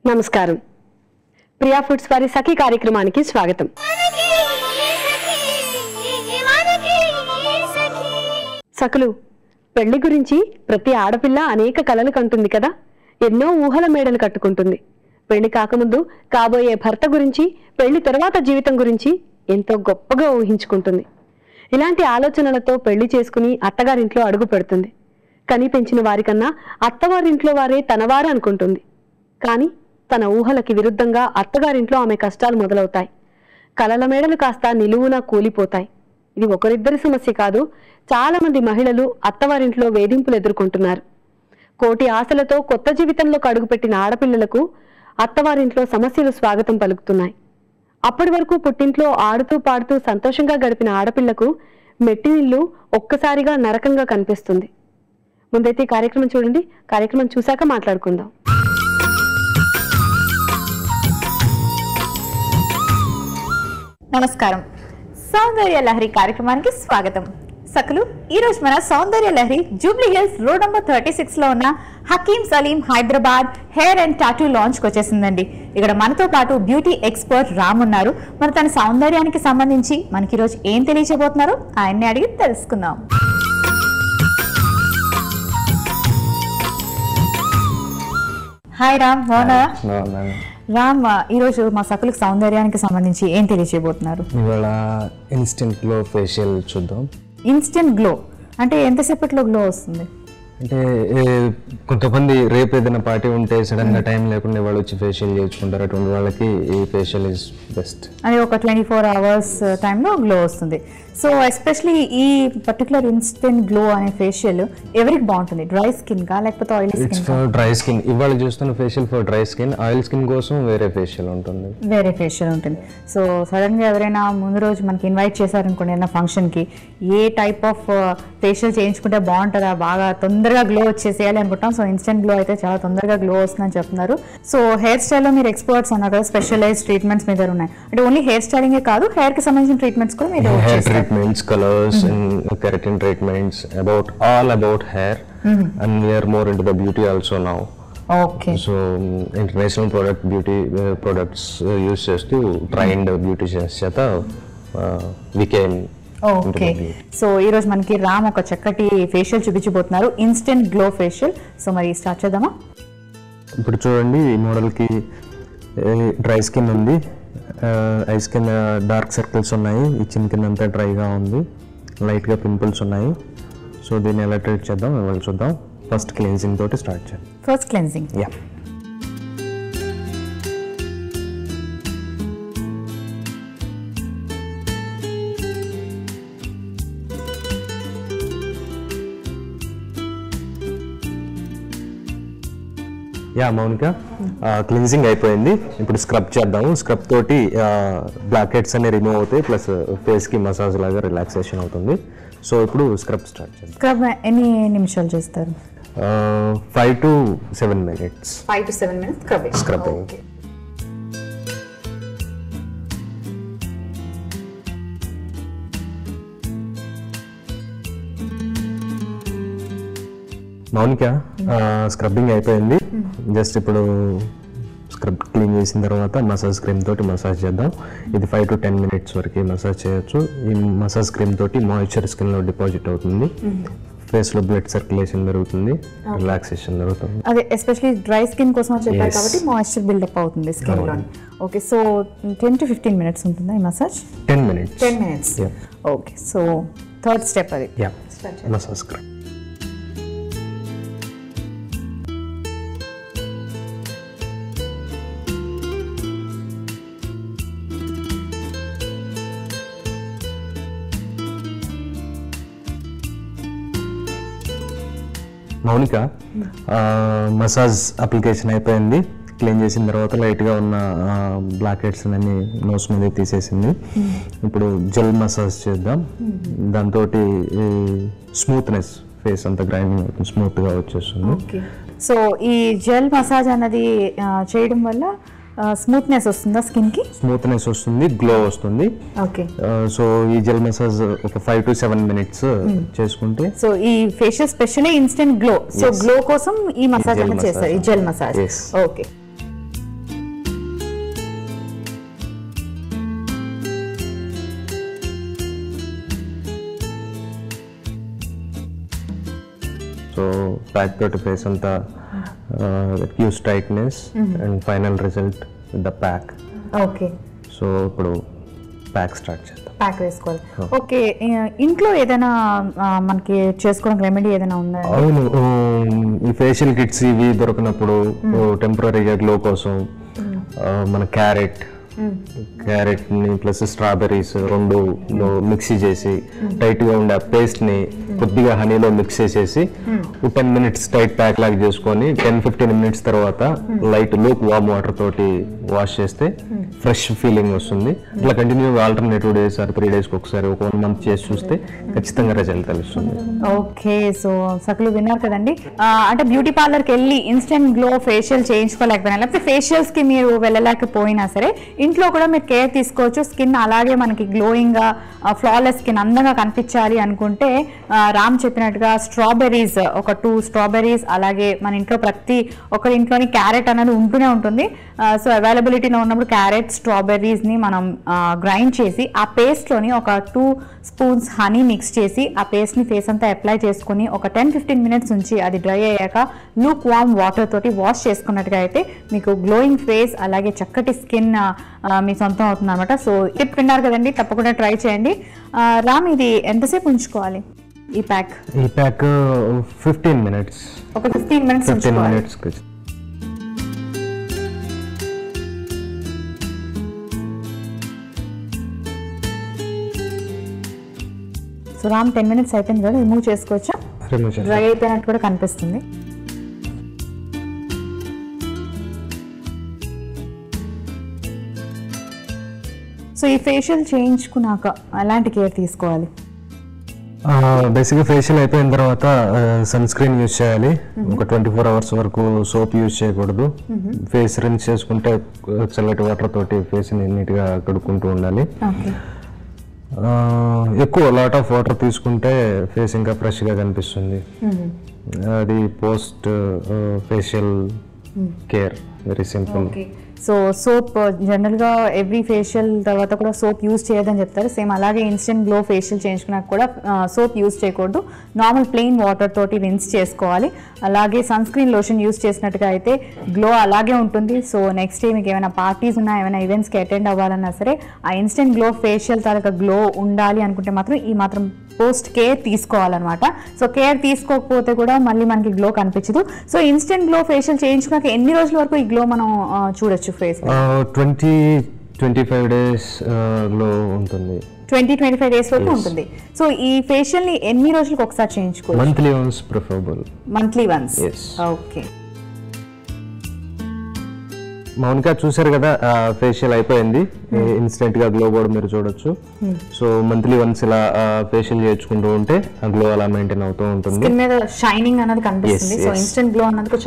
నమస్కారం. ప్రియా ఫుడ్స్ వారి సఖీ కార్యక్రమానికి స్వాగతం. సఖులు, పెళ్లి గురించి ప్రతి ఆడపిల్ల అనేక కలలు కంటుంది కదా. ఎన్నో ఊహల మేడలు కట్టుకుంటుంది. పెళ్లి కాకముందు కాబోయే భర్త గురించి, పెళ్లి తర్వాత జీవితం గురించి ఎంతో గొప్పగా ఊహించుకుంటుంది. ఇలాంటి ఆలోచనలతో పెళ్లి చేసుకుని అత్తగారింట్లో అడుగు పెడుతుంది. కని పెంచిన వారికన్నా అత్తవారింట్లో వారే తనవారు అనుకుంటుంది. కానీ తన ఊహలకి విరుద్ధంగా అత్తగారింట్లో ఆమె కష్టాలు మొదలవుతాయి. కలల మేడలు కాస్త నిలువునా కూలిపోతాయి. ఇది ఒకరిద్దరి సమస్య కాదు. చాలా మంది మహిళలు అత్తవారింట్లో వేధింపులు ఎదుర్కొంటున్నారు. కోటి ఆశలతో కొత్త జీవితంలోకి అడుగుపెట్టిన ఆడపిల్లలకు అత్తవారింట్లో సమస్యలు స్వాగతం పలుకుతున్నాయి. అప్పటి వరకు పుట్టింట్లో ఆడుతూ పాడుతూ సంతోషంగా గడిపిన ఆడపిల్లకు మెట్టినిల్లు ఒక్కసారిగా నరకంగా కనిపిస్తుంది. ముందైతే కార్యక్రమం చూడండి. కార్యక్రమం చూశాక మాట్లాడుకుందాం. నమస్కారం. సౌందర్య లహరి కార్యక్రమానికి స్వాగతం. సకలు, ఈ రోజు మన సౌందర్య లహరి జూబ్లీ హిల్స్ రోడ్ నంబర్ 36 లో ఉన్న Hakeem Saleem Hyderabad hair and tattoo launch కి వచ్చేసిందండి. ఇక్కడ మనతో పాటు బ్యూటీ ఎక్స్పర్ట్ రామ్ ఉన్నారు. మరి తన సౌందర్యానికి సంబంధించి మనకి ఈ రోజు ఏం తెలియజేయబోతున్నారో ఆయన్ని అడిగి తెలుసుకుందాం. హాయ్ రామ్, బాగున్నారా? రామ్, ఈరోజు మా సకులకు సౌందర్యానికి సంబంధించి ఏం తెలియజేయబోతున్నారు? ఇవాళ ఇన్స్టెంట్ గ్లో ఫేషియల్ చూద్దాం. ఇన్స్టెంట్ గ్లో అంటే ఎంతసేపట్లో గ్లో వస్తుంది? అంటే కొంతమంది రేపు ఏదైనా పార్టీ ఉంటే సడన్ గా టైం లేకుండా వాళ్ళు వచ్చి ఫేషియల్ చేయించుకుంటారు. అటువంటి వాళ్ళకి ఈ ఫేషియల్ ఇస్ బెస్ట్. అది ఒక 24 hours టైంలో గ్లో వస్తుంది. సో ఎస్పెషలీ ఈ పర్టికులర్ ఇన్స్టెంట్ గ్లో అనే ఫేషియల్ ఎవరికి బాగుంటుంది? డ్రై స్కిన్ కా లేకపోతే oil skin? For dry skin. ఇవాళ చూస్తున్న facial for dry skin. Oil skin కోసం వేరే ఫేషియల్ ఉంటుంది. వేరే ఫేషియల్ ఉంటుంది. సో సడన్ గా ఎవరైనా ముందు రోజు మనకి ఇన్వైట్ చేశారనుకోండి ఏదైనా ఫంక్షన్ కి, ఏ టైప్ ఆఫ్ ఫేషియల్ చేయించుకుంటే బాగుంటుందా, బాగా తొందరగా గ్లో వచ్చేసేయాలి అనుకుంటాం. సో ఇన్స్టెంట్ గ్లో అయితే చాలా తొందరగా గ్లో వస్తుందని చెప్తున్నారు. సో హెయిర్ స్టైల్లో మీరు ఎక్స్పర్ట్స్ అన్నారు కదా, స్పెషలైజ్ ట్రీట్మెంట్స్ మీ దగ్గర ఉన్నాయి. అంటే ఓన్లీ హెయిర్ స్టైలింగే కాదు, హెయిర్ కి సంబంధించిన ట్రీట్మెంట్స్ కూడా మీరు treatments, colors, and keratin treatments, all about hair, and we are more into the beauty also now. Okay. So international beauty products use చేస్తూ trained beauticians చేత we came. ఓకే. సో ఈ రోజు మనకి రామ్ ఒక చక్కటి ఫేషియల్ చూపించబోతున్నారు, ఇన్స్టెంట్ గ్లో ఫేషియల్. సో మరి start చేద్దామా? ఇప్పుడు చూడండి, ఈ మోడల్కి డ్రై స్కిన్ ఉంది, ఐ స్కిన్ డార్క్ సర్కిల్స్ ఉన్నాయి, ఈ చిన్న కింద అంతా డ్రైగా ఉంది, లైట్గా పింపుల్స్ ఉన్నాయి. సో దీన్ని ఎలా ట్రీట్ చేద్దాం ఇవాళ చూద్దాం. ఫస్ట్ క్లీన్జింగ్ తోటి స్టార్ట్ చేద్దాం. First cleansing. Yeah. Mounika, cleansing అయిపోయింది. ఇప్పుడు స్క్రబ్ చేద్దాము. స్క్రబ్ తోటి బ్లాక్ హెడ్స్ అన్ని రిమూవ్ అవుతాయి, ప్లస్ ఫేస్కి మసాజ్ లాగా రిలాక్సేషన్ అవుతుంది. సో ఇప్పుడు స్క్రబ్ స్టార్ట్ చేద్దాం. స్క్రబ్ ఎన్ని నిమిషాలు చేస్తారు? 5 to 7 minutes. 5 to 7 minutes scrubbing. Okay. Mounika, scrubbing అయిపోయింది. జస్ట్ ఇప్పుడు స్క్రబ్ క్లీన్ చేసిన తర్వాత మసాజ్ క్రీమ్ తోటి మసాజ్ చేద్దాం. ఇది 5 to 10 minutes వరకు మసాజ్ చేయొచ్చు. ఈ మసాజ్ క్రీమ్ తోటి మాయిశ్చర్ స్కిన్లో డిపాజిట్ అవుతుంది, ఫేస్లో బ్లడ్ సర్క్యులేషన్ జరుగుతుంది, రిలాక్సేషన్ జరుగుతుంది. అదే ఎస్పెషల్లీ డ్రై స్కిన్ కోసం చెప్పారు కాబట్టి మాయిశ్చర్ బిల్డప్ అవుతుంది స్కిన్ లో. ఓకే. సో 10 to 15 minutes ఉంటుందా ఈ massage? 10 minutes. 10 minutes. Okay. So third step అది. Yeah, massage cream. Monika, massage application అయిపోయింది. క్లీన్ చేసిన తర్వాత లైట్గా ఉన్న బ్లాక్ హెడ్స్ అన్ని నోస్ మీద తీసేసింది. ఇప్పుడు జెల్ మసాజ్ చేద్దాం. దాంతో స్మూత్నెస్, ఫేస్ అంతా గ్రైండింగ్ అవుతుంది, స్మూత్గా వచ్చేస్తుంది. సో ఈ జెల్ మసాజ్ అన్నది చేయడం వల్ల స్మూత్నెస్ వస్తుందా స్కిన్ కి? స్మూత్నెస్ వస్తుంది, గ్లో వస్తుంది. ఓకే. సో ఈ జెల్ మసాజ్ ఒక 5 to 7 minutes చేసుకుంటే, సో ఈ facial specially instant glow, so glow కోసం ఈ మసాజ్ అనేది చేస్తారు, ఈ gel massage. Okay. So pack తోటి ఫేస్ అంతా gives tightness and final result with the pack. Okay, so ఇప్పుడు ప్యాక్ స్టార్ట్ చేద్దాం. ప్యాక్ వేసుకోవాలి. ఓకే, ఇంట్లో ఏదైనా మనకి చేసుకోవడానికి రెమెడీ ఏదైనా ఉందా? అవును, ఈ ఫేషియల్ కిట్స్ ఇవి దొరికినప్పుడు టెంపరీగా గ్లో కోసం మన క్యారెట్ని ప్లస్ స్ట్రాబెర్రీస్ రెండు మిక్సీ చేసి టైట్గా ఉండే ఆ పేస్ట్ని కొద్దిగా హనీలో మిక్స్ చేసేసి 10 minutes టైట్ ప్యాక్ లాగా చేసుకొని 10-15 minutes తర్వాత లైట్ లూక్ వామ్ వాటర్ తోటి వాష్ చేస్తే ఫ్రెష్ ఫీలింగ్ వస్తుంది. ఇట్లా continue alternative days or 3 days ఒకసారి ఒక 1 month చేసి చూస్తే ఖచ్చితంగా రిజల్ట్ తెలుస్తుంది. ఓకే, సో సకలు విన్నారు కదండి. అంటే బ్యూటీ పార్లర్కి వెళ్ళి ఇన్స్టెంట్ గ్లో ఫేషియల్ చేయించుకోలేకపోయినా, లేకపోతే ఫేషియల్స్కి మీరు వెళ్ళలేకపోయినా సరే ఇంట్లో కూడా మీరు కేర్ తీసుకోవచ్చు. స్కిన్ అలాగే మనకి గ్లోయింగ్గా ఫ్లాలెస్ స్కిన్ అందంగా కనిపించాలి అనుకుంటే రామ్ చెప్పినట్టుగా స్ట్రాబెర్రీస్, ఒక 2 strawberries, అలాగే మన ఇంట్లో ప్రతి ఒక్కరి ఇంట్లోని క్యారెట్ అనేది ఉంటూనే ఉంటుంది. సో అవైలబిలిటీలో ఉన్నప్పుడు క్యారెట్ స్ట్రాబెర్రీస్ని మనం గ్రైండ్ చేసి ఆ పేస్ట్లోని ఒక 2 spoons హనీ మిక్స్ చేసి ఆ పేస్ట్ని ఫేస్ అంతా అప్లై చేసుకుని ఒక 10-15 minutes ఉంచి అది డ్రై అయ్యాక లూక్ వామ్ వాటర్ తోటి వాష్ చేసుకున్నట్టుగా అయితే మీకు గ్లోయింగ్ ఫేస్ అలాగే చక్కటి స్కిన్ మీ సొంతం అవుతుంది అనమాట. సో టిప్ విన్నారు కదండి, తప్పకుండా ట్రై చేయండి. రామ్, ఇది ఎంతసేపు ఉంచుకోవాలి ఈ ప్యాక్? ఈ ప్యాక్ 15 minutes. ఒక 15 minutes 15 minutes. So Ram 10 minutes అయిపోయింది కదా, రిమూవ్ చేసుకోవచ్చా? డ్రై అయిపోయినట్టు కూడా కనిపిస్తుంది. సో ఈ ఫేషియల్ చేయించుకున్నాక ఎలాంటి కేర్ తీసుకోవాలి? బేసిక్గా ఫేషియల్ అయిపోయిన తర్వాత సన్ స్క్రీన్ యూజ్ చేయాలి. ఒక 24 hours వరకు సోప్ యూజ్ చేయకూడదు. ఫేస్ రిన్స్ చేసుకుంటే చల్లటి వాటర్ తోటి ఫేస్ని నీట్గా కడుక్కుంటూ ఉండాలి. ఎక్కువ లాట్ ఆఫ్ వాటర్ తీసుకుంటే ఫేస్ ఇంకా ఫ్రెష్గా కనిపిస్తుంది. అది post facial care, very simple. So soap జనరల్గా ఎవ్రీ ఫేషియల్ తర్వాత కూడా సోప్ యూజ్ చేయదని చెప్తారు. సేమ్ అలాగే ఇన్స్టెంట్ గ్లో ఫేషియల్ చేయించుకున్నాక కూడా సోప్ యూజ్ చేయకూడదు. నార్మల్ ప్లెయిన్ వాటర్ తోటి రిన్స్ చేసుకోవాలి. అలాగే సన్ స్క్రీన్ లోషన్ యూజ్ చేసినట్టుగా అయితే గ్లో అలాగే ఉంటుంది. సో నెక్స్ట్ డే మీకు ఏమైనా పార్టీస్ ఉన్నా, ఏమైనా ఈవెంట్స్కి అటెండ్ అవ్వాలన్నా సరే ఆ ఇన్స్టెంట్ గ్లో ఫేషియల్ తాలూకా గ్లో ఉండాలి అనుకుంటే మాత్రం ఈ మాత్రం పోస్ట్ కేర్ తీసుకోవాలన్నమాట. సో కేర్ తీసుకోకపోతే కూడా మళ్ళీ మనకి గ్లో కనిపించదు. సో ఇన్స్టెంట్ గ్లో ఫేషియల్ చేయించుకున్నాక ఎన్ని రోజుల వరకు ఈ గ్లో మనం చూడొచ్చు ఫేస్? 20-25 days గ్లో ఉంటుంది. 20-25 days వరకు ఉంటుంది. సో ఈ ఫేషియల్ ని ఎన్ని రోజులకు ఒకసారి చేయించుకోవచ్చు? Monthly once preferable. Monthly once. Okay. Mounika చూసారు కదా, ఫేషియల్ అయిపోయింది. ఇన్స్టెంట్ గా గ్లో కూడా మీరు చూడొచ్చు. సో మంత్లీ వన్స్ ఇలా ఫేషియల్ చేయించుకుంటూ ఉంటే ఆ గ్లో అలా మెయింటైన్ అవుతూ ఉంటుంది. స్కిన్ మీద షైనింగ్ అనేది కనిపిస్తుంది. సో ఇన్స్టెంట్ గ్లో అన్నది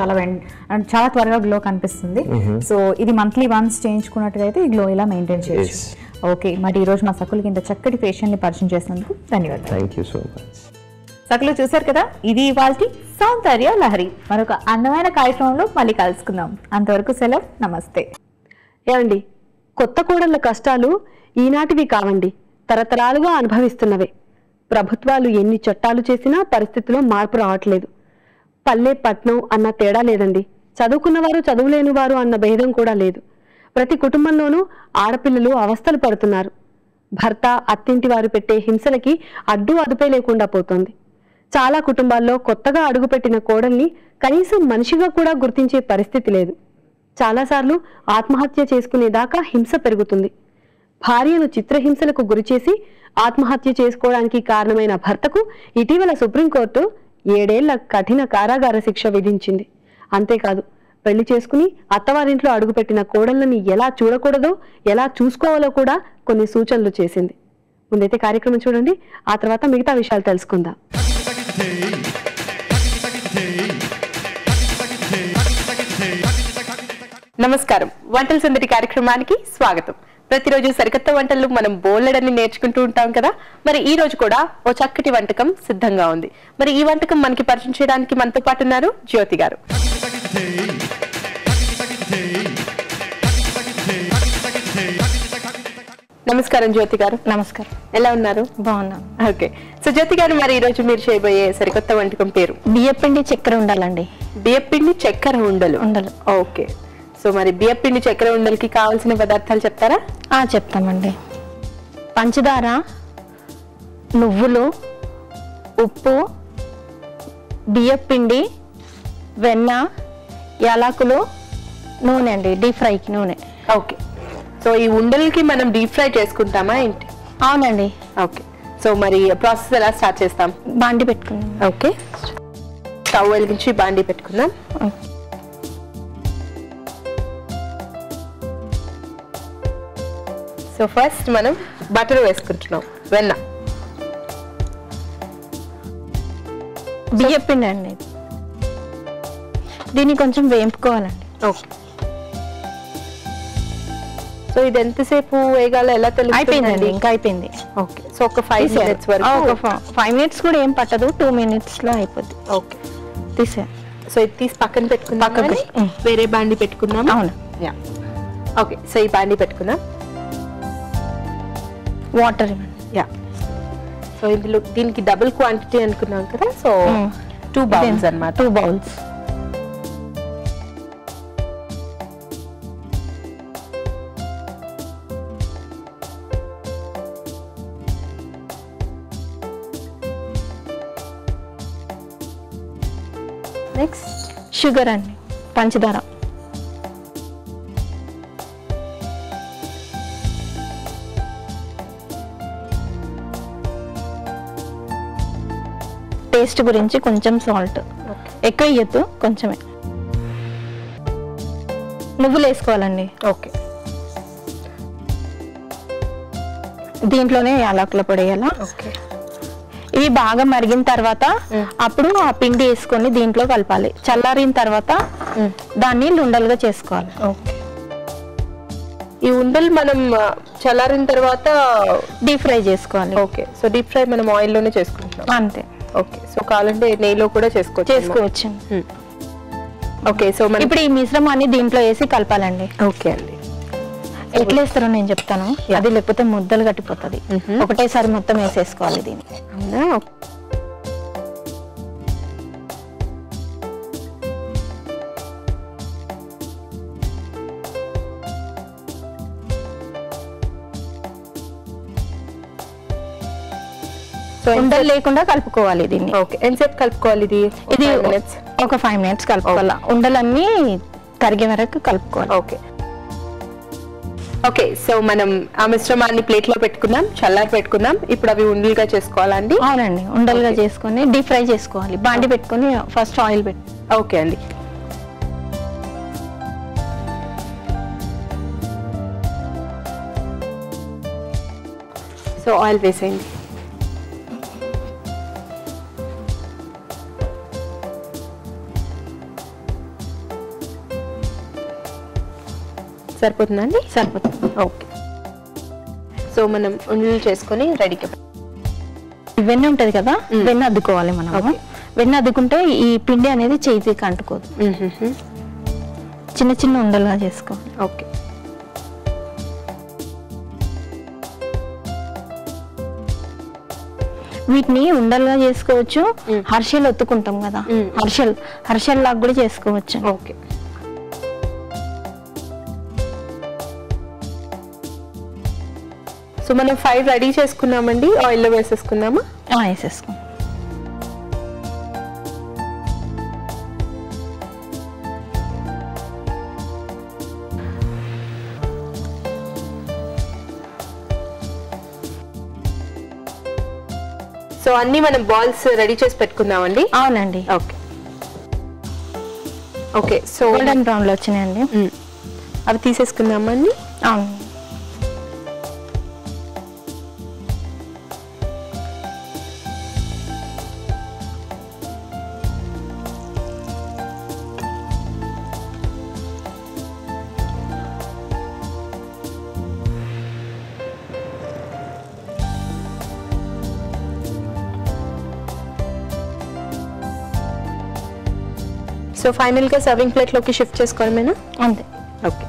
చాలా త్వరగా గ్లో కనిపిస్తుంది. సో ఇది మంత్లీ వన్స్ చేయించుకున్నట్టుగా అయితే ఈ గ్లో ఇలా మెయింటైన్ చేయొచ్చు. ఓకే, మరి ఈ రోజు మా సకులకి ఇంత చక్కటి ఫేషియల్ ని పరిచయం చేసినందుకు ధన్యవాదాలు. Thank you so much. సకులు చూసారు కదా, ఇది ఇవాల్టి సౌందర్య లహరి. మరొక అందమైన కార్యక్రమంలో మళ్ళీ కలుసుకుందాం. అంతవరకు సెలవు, నమస్తే. ఏమండి, కొత్త కోడళ్ళ కష్టాలు ఈనాటివి కావండి, తరతరాలుగా అనుభవిస్తున్నవే. ప్రభుత్వాలు ఎన్ని చట్టాలు చేసినా పరిస్థితిలో మార్పు రావట్లేదు. పల్లె పట్నం అన్న తేడా లేదండి. చదువుకున్నవారు చదువులేని వారు అన్న భేదం కూడా లేదు. ప్రతి కుటుంబంలోనూ ఆడపిల్లలు అవస్థలు పడుతున్నారు. భర్త అత్తింటి వారు పెట్టే హింసలకి అడ్డు అదుపే లేకుండా పోతోంది. చాలా కుటుంబాల్లో కొత్తగా అడుగుపెట్టిన కోడల్ని కనీసం మనిషిగా కూడా గుర్తించే పరిస్థితి లేదు. చాలాసార్లు ఆత్మహత్య చేసుకునేదాకా హింస పెరుగుతుంది. భార్యను చిత్రహింసలకు గురిచేసి ఆత్మహత్య చేసుకోవడానికి కారణమైన భర్తకు ఇటీవల సుప్రీంకోర్టు 7 ఏళ్ల కఠిన కారాగార శిక్ష విధించింది. అంతేకాదు, పెళ్లి చేసుకుని అత్తవారింట్లో అడుగుపెట్టిన కోడళ్ళని ఎలా చూడకూడదో, ఎలా చూసుకోవాలో కూడా కొన్ని సూచనలు చేసింది. ముందైతే కార్యక్రమం చూడండి, ఆ తర్వాత మిగతా విషయాలు తెలుసుకుందాం. నమస్కారం, వంటల సందడి కార్యక్రమానికి స్వాగతం. ప్రతిరోజు సరికొత్త వంటలు మనం బోలెడని నేర్చుకుంటూ ఉంటాం కదా. మరి ఈ రోజు కూడా ఓ చక్కటి వంటకం సిద్ధంగా ఉంది. మరి ఈ వంటకం మనకి పరిచయం చేయడానికి మనతో పాటు ఉన్నారు జ్యోతి గారు. నమస్కారం జ్యోతి గారు. నమస్కారం. ఎలా ఉన్నారు? బాగున్నాను. ఓకే. సో జ్యోతి గారు, మరి ఈ రోజు మీరు చేయబోయే సరికొత్త వంటకం పేరు? బియ్యపిండి చక్కెర ఉండాలండి. బియ్యపిండి చక్కెర ఉండలు. ఓకే. సో మరి బియ్యపిండి చక్కెర ఉండలకి కావాల్సిన పదార్థాలు చెప్తారా? చెప్తామండి. పంచదార, నువ్వులు, ఉప్పు, బియ్యపిండి, వెన్న, యాలకులు, నూనె అండి, డీప్ ఫ్రైకి నూనె. ఓకే. సో ఈ ఉండలకి మనం డీప్ ఫ్రై చేసుకుంటామా ఏంటి? అవునండి. ఓకే. సో మరి ప్రాసెస్ ఎలా స్టార్ట్ చేస్తాం? బాండి పెట్టుకుందాం. ఓకే. స్టవ్ వెలిగించి బాండి పెట్టుకుందాం. సో ఫస్ట్ మనం బటర్ వేసుకుంటున్నాం. వెన్న, బియ్యపిండి అండి, దీన్ని కొంచెం వేయించుకోవాలండి. ఓకే. సో ఇది ఎంతసేపు వేగాల, ఎలా అయిపోయిందండి? ఇంకా అయిపోయింది. ఓకే. సో ఒక 5 minutes వరకు. 5 minutes కూడా ఏం పట్టదు, 2 minutes లో అయిపోద్ది. ఓకే. తీసే. సో ఇది తీసి పక్కన పెట్టుకుందాం. వేరే బాండి పెట్టుకుందాం. అవును. యా. ఓకే. సో ఈ బాండి పెట్టుకుందాం. వాటర్. యా. సో ఇందులో దీనికి డబుల్ క్వాంటిటీ అనుకున్నాం కదా, సో 2 bowls అన్నమాట. 2 bowls. నెక్స్ట్ షుగర్ అండి, పంచదార. టేస్ట్ గురించి కొంచెం సాల్ట్, ఎక్కువ వేయద్దు, కొంచెమే. నువ్వులు వేసుకోవాలండి. ఓకే. దీంట్లోనే యాలకుల పొడి వేయాలా. ఓకే. ఇవి బాగా మరిగిన తర్వాత అప్పుడు ఆ పిండి వేసుకొని దీంట్లో కలపాలి. చల్లారిన తర్వాత దాన్ని ఉండలుగా చేసుకోవాలి. ఓకే. ఈ ఉండలు మనం చల్లారిన తర్వాత డీప్ ఫ్రై చేసుకోవాలి. ఓకే. సో డీప్ ఫ్రై మనం ఆయిల్ లోనే చేసుకుంటాం. అంతే. ఓకే. సో కావాలంటే నెయ్యిలో కూడా చేసుకోవచ్చు. ఓకే. సో మనం ఇప్పుడు ఈ మిశ్రమాన్ని దీంట్లో వేసి కలపాలండి. ఓకే అండి. ఎట్లా వేస్తారో నేను చెప్తాను. అది లేకపోతే ముద్దలు కట్టిపోతుంది. ఒకటేసారి మొత్తం వేసేసుకోవాలి దీన్ని. అవునా? సో ఉండలు లేకుండా కలుపుకోవాలి దీన్ని. ఓకే. ఎంతసేపు కలుపుకోవాలి ఇది? ఇది ఒక 5 minutes కలుపుకోవాలి. ఉండలన్నీ కరిగే వరకు కలుపుకోవాలి. ఓకే. ఓకే. సో మనం ఆ మిశ్రమాన్ని ప్లేట్ లో పెట్టుకుందాం, చల్లారి పెట్టుకుందాం. ఇప్పుడు అవి ఉండలుగా చేసుకోవాలండి? అవునండి, ఉండలుగా చేసుకొని డీప్ ఫ్రై చేసుకోవాలి. బాండి పెట్టుకొని ఫస్ట్ ఆయిల్ పెట్టి. ఓకే అండి. సో ఆయిల్ వేసేయండి. సరిపోతుందండి? సరిపోతుంది. ఓకే. సో మనం ఉండలు చేసుకొని రెడీగా వెన్న ఉంటది కదా, వెన్న అద్దుకోవాలి మనం. వెన్న అద్దుకుంటే ఈ పిండి అనేది చేతికి అంటుకోదు. చిన్న చిన్న ఉండలుగా చేసుకోవాలి. ఓకే. వీటిని ఉండలుగా చేసుకోవచ్చు. హర్షలు ఒత్తుకుంటాం కదా, హర్షల్ లాగా కూడా చేసుకోవచ్చు. ఓకే. సో మనం 5 రెడీ చేసుకున్నామండి. ఆయిల్లో వేసేసుకున్నామా? వేసేసుకో. సో అన్ని మనం బాల్స్ రెడీ చేసి పెట్టుకుందామండి. అవునండి. Okay. Okay. So golden brown లో వచ్చినాయండి, అవి తీసేసుకుందామండి. అవును. సో ఫైనల్ గా సర్వింగ్ ప్లేట్ లోకి షిఫ్ట్ చేసుకోవడమేనా? అంతే. ఓకే.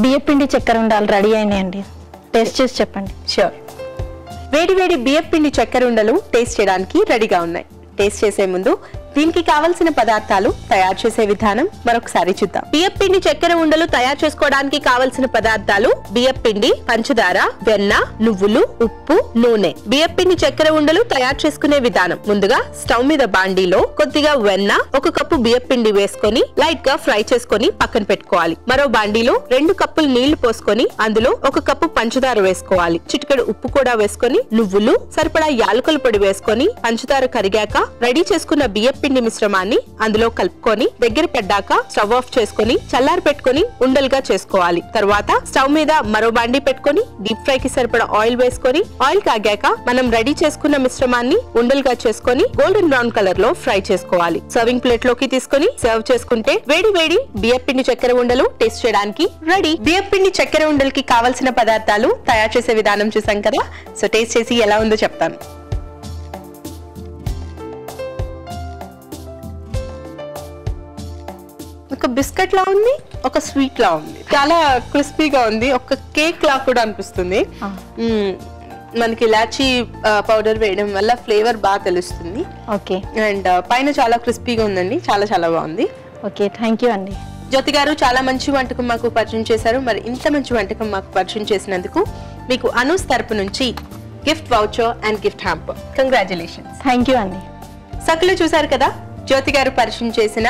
బియ్యపిండి చక్కెర ఉండాలి రెడీ అయినాయండి. టేస్ట్ చేసి చెప్పండి. షూర్. వేడి వేడి బియ్యపిండి చక్కెర ఉండలు టేస్ట్ చేయడానికి రెడీగా ఉన్నాయి. టేస్ట్ చేసే ముందు దీనికి కావలసిన పదార్థాలు, తయారు చేసే విధానం మరొకసారి చూద్దాం. బియ్యపిండి చక్కెర ఉండలు తయారు చేసుకోవడానికి కావలసిన పదార్థాలు: బియ్యపిండి, పంచదార, వెన్న, నువ్వులు, ఉప్పు, నూనె. బియ్యపిండి చక్కెర ఉండలు తయారు చేసుకునే విధానం: ముందుగా స్టవ్ మీద బాండీలో కొద్దిగా వెన్న, 1 కప్పు బియ్యపిండి వేసుకొని లైట్ గా ఫ్రై చేసుకొని పక్కన పెట్టుకోవాలి. మరో బాండీలో 2 కప్పులు నీళ్లు పోసుకొని అందులో 1 కప్పు పంచదార వేసుకోవాలి. చిటికెడు ఉప్పు కూడా వేసుకొని నువ్వులు, సరిపడా యాలకుల పొడి వేసుకొని పంచదార కరిగాక రెడీ చేసుకున్న బియ్యపిండి మిశ్రమాన్ని అందులో కలుపుకొని దగ్గర పడ్డాక స్టవ్ ఆఫ్ చేసుకొని చల్లారి పెట్టుకొని ఉండలుగా చేసుకోవాలి. తర్వాత స్టవ్ మీద మరో బాండీ పెట్టుకొని డీప్ ఫ్రై కి సరిపడా ఆయిల్ వేసుకొని ఆయిల్ కాగాక మనం రెడీ చేసుకున్న మిశ్రమాన్ని ఉండలుగా చేసుకొని గోల్డెన్ బ్రౌన్ కలర్ లో ఫ్రై చేసుకోవాలి. సర్వింగ్ ప్లేట్ లోకి తీసుకొని సర్వ్ చేసుకుంటే వేడి వేడి బియ్యపిండి చక్కెర ఉండలు టేస్ట్ చేయడానికి రెడీ. బియ్యపిండి చక్కెర ఉండలకి కావలసిన పదార్థాలు, తయారు చేసే విధానం చూసాం కదా. సో టేస్ట్ చేసి ఎలా ఉందో చెప్తాను. ఒక బిస్కెట్ లా ఉంది, ఒక స్వీట్ లా ఉంది, చాలా క్రిస్పీగా ఉంది, ఒక కేక్ లా కూడా అనిపిస్తుంది. మనకి ఇలాచీ పౌడర్ వేయడం వల్ల ఫ్లేవర్ బాగా తెలుస్తుంది. ఓకే. అండ్ పైన చాలా క్రిస్పీగా ఉందండి, చాలా చాలా బాగుంది. ఓకే, థ్యాంక్ యూ అండి. జ్యోతి గారు చాలా మంచి వంటకం మాకు పరిచయం చేశారు. మరి ఇంత మంచి వంటకం మాకు పరిచయం చేసినందుకు మీకు అనూస్ తరపు నుంచి gift voucher and gift hamper. Congratulations. Thank you అండి. సకులు చూసారు కదా, జ్యోతి గారు పరిచయం చేసిన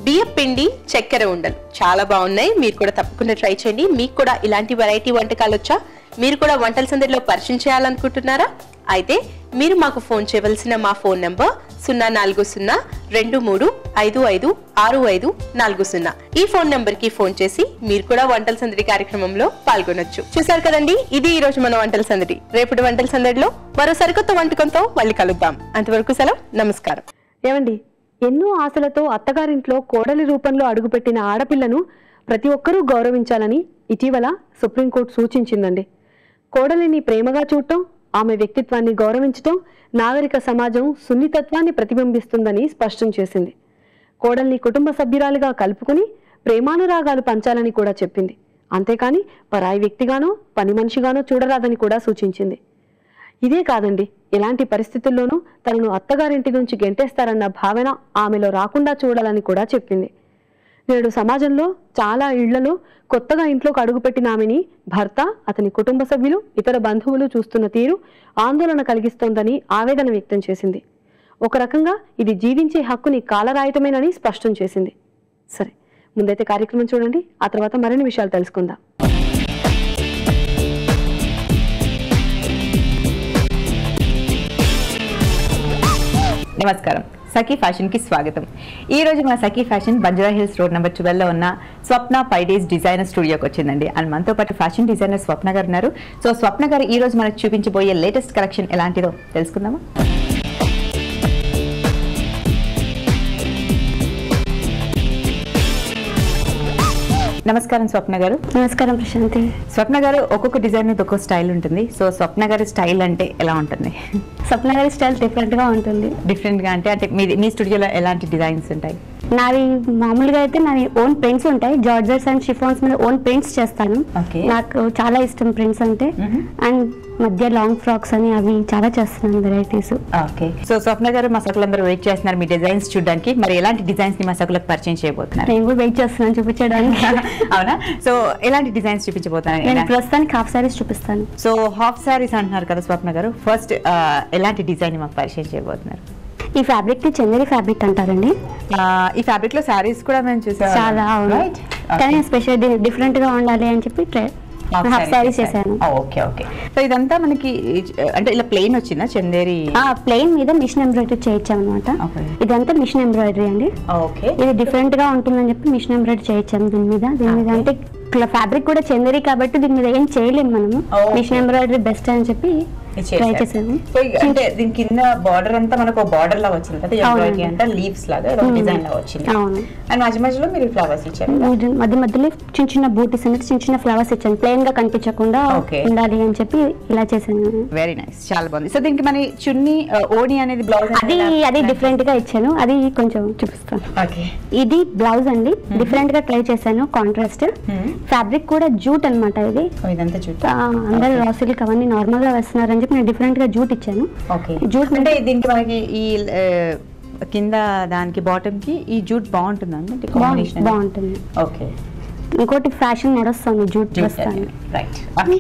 బియ్యపిండి చక్కెర ఉండలు చాలా బాగున్నాయి. మీరు కూడా తప్పకుండా ట్రై చేయండి. మీకు కూడా ఇలాంటి వెరైటీ వంటకాలు వచ్చా? మీరు కూడా వంటల సందడిలో పరిచయం చేయాలనుకుంటున్నారా? అయితే మీరు మాకు ఫోన్ చేయవలసిన మా ఫోన్ నంబర్ 04023556540. ఈ ఫోన్ నంబర్ కి ఫోన్ చేసి మీరు కూడా వంటల సందడి కార్యక్రమంలో పాల్గొనొచ్చు. చూసారు కదండి, ఇది ఈ రోజు మన వంటల సందడి. రేపటి వంటల సందడిలో మరో సరికొత్త వంటకంతో మళ్ళీ కలుద్దాం. అంతవరకు సెలవు, నమస్కారం. ఏమండి, ఎన్నో ఆశలతో అత్తగారింట్లో కోడలి రూపంలో అడుగుపెట్టిన ఆడపిల్లను ప్రతి ఒక్కరూ గౌరవించాలని ఇటీవల సుప్రీంకోర్టు సూచించిందండి. కోడలిని ప్రేమగా చూడటం, ఆమె వ్యక్తిత్వాన్ని గౌరవించటం నాగరిక సమాజం సున్నితత్వాన్ని ప్రతిబింబిస్తుందని స్పష్టం చేసింది. కోడల్ని కుటుంబ సభ్యురాలుగా కలుపుకుని ప్రేమానురాగాలు పంచాలని కూడా చెప్పింది. అంతేకాని పరాయి వ్యక్తిగానో పని మనిషిగానో చూడరాదని కూడా సూచించింది. ఇదే కాదండి, ఎలాంటి పరిస్థితుల్లోనూ తనను అత్తగారింటి నుంచి గెంటేస్తారన్న భావన ఆమెలో రాకుండా చూడాలని కూడా చెప్పింది. నేడు సమాజంలో చాలా ఇళ్లలో కొత్తగా ఇంట్లోకి అడుగుపెట్టిన ఆమెని భర్త, అతని కుటుంబ సభ్యులు, ఇతర బంధువులు చూస్తున్న తీరు ఆందోళన కలిగిస్తోందని ఆవేదన వ్యక్తం చేసింది. ఒక రకంగా ఇది జీవించే హక్కుని కాలరాయటమేనని స్పష్టం చేసింది. సరే, ముందైతే కార్యక్రమం చూడండి, ఆ తర్వాత మరిన్ని విషయాలు తెలుసుకుందాం. నమస్కారం, సఖీ ఫ్యాషన్ కి స్వాగతం. ఈ రోజు మన Sakhi fashion Banjara Hills road number 12 లో ఉన్న స్వప్న 5 days డిజైనర్ స్టూడియోకి వచ్చిందండి. అండ్ మనతో పాటు ఫ్యాషన్ డిజైనర్ స్వప్న గారు ఉన్నారు. సో స్వప్న గారు ఈ రోజు మనకు చూపించబోయే లేటెస్ట్ కలెక్షన్ ఎలాంటిదో తెలుసుకుందామా? నమస్కారం స్వప్న గారు. నమస్కారం ప్రశాంతి. స్వప్న గారు, ఒక్కొక్క డిజైన్ ఒక్కొక్క స్టైల్ ఉంటుంది. సో స్వప్న గారి స్టైల్ అంటే ఎలా ఉంటుంది? స్వప్న గారి స్టైల్ డిఫరెంట్ గా ఉంటుంది. డిఫరెంట్ గా అంటే మీ స్టూడియోలో ఎలాంటి డిజైన్స్ ఉంటాయి? నావి మామూలుగా అయితే నావి ఓన్ ప్రింట్స్ ఉంటాయి. జార్జెట్స్ అండ్ షిఫాన్స్ మీద ఓన్ ప్రింట్స్ చేస్తాను. నాకు చాలా ఇష్టం ప్రింట్స్ అంటే. అండ్ మధ్య లాంగ్ ఫ్రాక్స్ అని అవి చాలా చేస్తున్నాను వెరైటీస్. ఓకే. సో స్వప్న గారు, మా సకులందరూ వెయిట్ చేస్తున్నారు మీ డిజైన్స్ చూడడానికి. మరి ఎలాంటి డిజైన్స్ ని మా సకులకు పరిచయం చేయబోతున్నారు? నేను కూడా వెయిట్ చేస్తున్నాను చూపించడానికి. అవునా? సో ఎలాంటి డిజైన్స్ చూపించబోతున్నారు? నేను ప్రస్తుతానికి హాఫ్ సారీస్ చూపిస్తాను. సో హాఫ్ సారీస్ అంటున్నారు కదా స్వప్న గారు, ఫస్ట్ ఎలాంటి డిజైన్ మాకు పరిచయం చేయబోతున్నారు? ఈ ఫ్యాబ్రిక్ ని చందేరి ఫ్యాబ్రిక్ అంటారండి. ఈ ఫ్యాబ్రిక్ లో సారీస్ కూడా మేము చూసాం చాలా. కానీ స్పెషల్ డిఫరెంట్ గా ఉండాలి అని చెప్పి హాఫ్ సారీస్ చేశాను. Okay okay. సో ఇదంతా మనకి అంటే ఇలా ప్లెయిన్ వచ్చిందా చందేరి? ప్లెయిన్ మీద మిషన్ ఎంబ్రాయిడరీ చేయించాం అనమాట. ఇదంతా మిషన్ ఎంబ్రాయిడరీ అండి. ఓకే. ఇది డిఫరెంట్ గా ఉంటుందని చెప్పి మిషన్ ఎంబ్రాయిడరీ చేయించాము దీని మీద. అంటే ఫ్యాబ్రిక్ కూడా చందేరి కాబట్టి దీని మీద ఏం చేయలేము మనము. మిషన్ ఎంబ్రాయిడరీ బెస్ట్ అని చెప్పి ట్రై చేసాను. అంటే దీని కింద బార్డర్ అంతా మనకు బార్డర్ లాగా వచ్చింది కదా, ఎంబ్రాయిడరీ అంతా లీవ్స్ లాగా డిజైన్ లాగా వచ్చింది. అవును. అండ్ మధ్య మధ్యలో మీరు ఫ్లవర్స్ ఇచ్చారు. మధ్య మధ్యలో చిన్న చిన్న బూటీస్ అనేది చిన్న చిన్న ఫ్లవర్స్ ఇచ్చాను, ప్లెయిన్ గా కనిపించకుండా ఉండాలి అని చెప్పి ఇలా చేశాను. వెరీ నైస్, చాలా బాగుంది. సో దీనికి మన చున్నీ ఓణి అనేది బ్లౌజ్ అది డిఫరెంట్ గా ఇచ్చాను, అది కొంచెం చూపిస్తాను. ఓకే, ఇది బ్లౌజ్ అండి, డిఫరెంట్ గా ట్రై చేశాను. కాంట్రాస్ట్ ఫ్యాబ్రిక్ కూడా జూట్ అన్నమాట. ఇది ఇదంతా జూట్. అందరు రా సిల్క్ అవన్నీ నార్మల్ గా వేస్తున్నారని చెప్పి నేను డిఫరెంట్ గా జూట్ ఇచ్చాను. ఓకే, జూట్ అంటే దీనికి మనకి ఈ కింద దానికి బాటమ్ కి ఈ జూట్ బాగుంటుందండి, కాంబినేషన్ బాగుంటుంది. ఓకే, ఇంకోటి ఫ్యాషన్ నడుస్తుంది జూట్ వస్తాను. రైట్. ఓకే,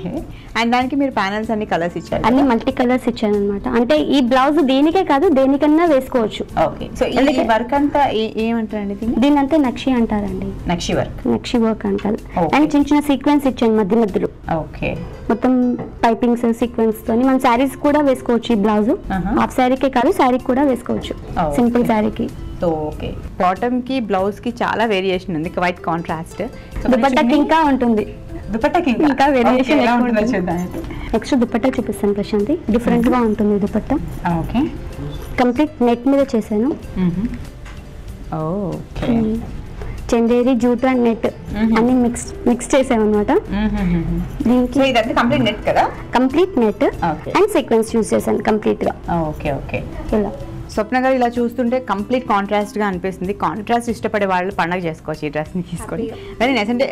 అండ్ దానికి మీరు ప్యానల్స్ అన్ని కలర్స్ ఇచ్చారు, అన్ని మల్టీ కలర్స్ ఇచ్చాను అనమాట. అంటే ఈ బ్లౌజ్ దేనికే కాదు దేనికన్నా వేసుకోవచ్చు. ఓకే, సో ఈ వర్క్ అంతా ఏమంటారండి దీని అంతా నక్షి అంటారండి, నక్షి వర్క్ అంటారు. అండ్ చిన్న చిన్న సీక్వెన్స్ ఇచ్చాను మధ్య మధ్యలో. ఓకే, మొత్తం పైపింగ్స్ సీక్వెన్స్ తోని మన శారీస్ కూడా వేసుకోవచ్చు. ఈ బ్లౌజ్ హాఫ్ శారీకే కాదు శారీకి కూడా వేసుకోవచ్చు, సింపుల్ శారీకి. సో ఓకే, బాటమ్ కి బ్లౌజ్ కి చాలా వేరియేషన్ ఉంది, వైట్ కాంట్రాస్ట్. దుపట్టాకి ఇంకా ఉంటుంది, దుపట్టాకి ఇంకా వేరియేషన్ ఎలా ఉంటుందో చూద్దాం. నెక్స్ట్ దుపట్టా చూపిస్తాను ప్రశాంతి, డిఫరెంట్ గా ఉంటుంది దుపట్టా. ఓకే, కంప్లీట్ నెట్ మీద చేశాను. Okay, Chanderi jute and net అన్ని మిక్స్ చేసామన్నమాట. దీనికి ఇదంతా కంప్లీట్ నెట్ కదా, complete net and sequence use చేశాను కంప్లీట్ గా. ఓకే ఓకే, ఇలా స్వప్న గారు ఇలా చూస్తుంటే కంప్లీట్ కాంట్రాస్ట్ గా అనిపిస్తుంది. కాంట్రాస్ట్ ఇష్టపడే వాళ్ళు పండగ చేసుకోవచ్చు ఈ డ్రెస్ ని తీసుకొని. Very nice. అంటే